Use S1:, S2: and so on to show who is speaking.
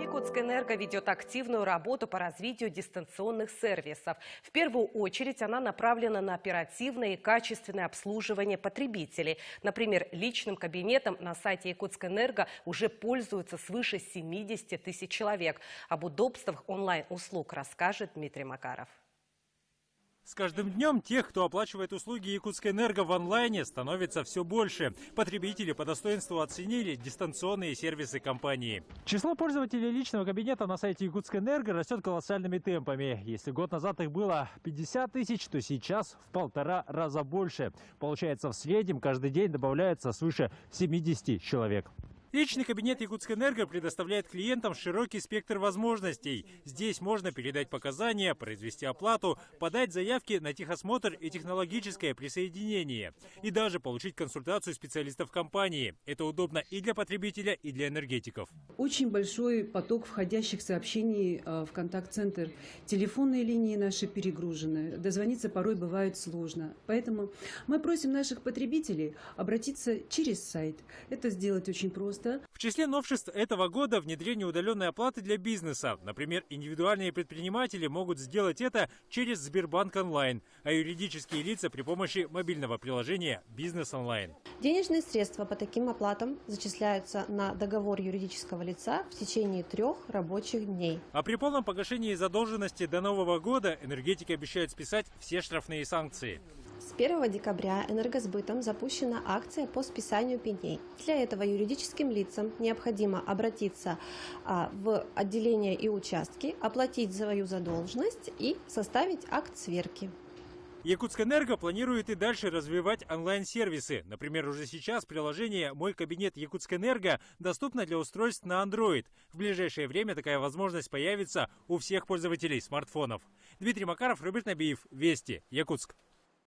S1: Якутскэнерго ведет активную работу по развитию дистанционных сервисов. В первую очередь она направлена на оперативное и качественное обслуживание потребителей. Например, личным кабинетом на сайте Якутскэнерго уже пользуются свыше 70 тысяч человек. Об удобствах онлайн-услуг расскажет Дмитрий Макаров.
S2: С каждым днем тех, кто оплачивает услуги Якутскэнерго в онлайне, становится все больше. Потребители по достоинству оценили дистанционные сервисы компании. Число пользователей личного кабинета на сайте Якутскэнерго растет колоссальными темпами. Если год назад их было 50 тысяч, то сейчас в 1,5 раза больше. Получается, в среднем каждый день добавляется свыше 70 человек. Личный кабинет Якутскэнерго предоставляет клиентам широкий спектр возможностей. Здесь можно передать показания, произвести оплату, подать заявки на техосмотр и технологическое присоединение. И даже получить консультацию специалистов компании. Это удобно и для потребителя, и для энергетиков.
S3: Очень большой поток входящих сообщений в контакт-центр. Телефонные линии наши перегружены. Дозвониться порой бывает сложно. Поэтому мы просим наших потребителей обратиться через сайт. Это сделать очень просто.
S2: В числе новшеств этого года внедрение удаленной оплаты для бизнеса. Например, индивидуальные предприниматели могут сделать это через Сбербанк онлайн, а юридические лица при помощи мобильного приложения «Бизнес онлайн».
S4: Денежные средства по таким оплатам зачисляются на договор юридического лица в течение 3 рабочих дней.
S2: А при полном погашении задолженности до Нового года энергетики обещают списать все штрафные санкции.
S4: С 1 декабря энергосбытом запущена акция по списанию пеней. Для этого юридическим лицам необходимо обратиться в отделение и участки, оплатить свою задолженность и составить акт сверки.
S2: Якутскэнерго планирует и дальше развивать онлайн-сервисы. Например, уже сейчас приложение «Мой кабинет Якутскэнерго» доступно для устройств на Android. В ближайшее время такая возможность появится у всех пользователей смартфонов. Дмитрий Макаров, Роберт Набиев, Вести, Якутск.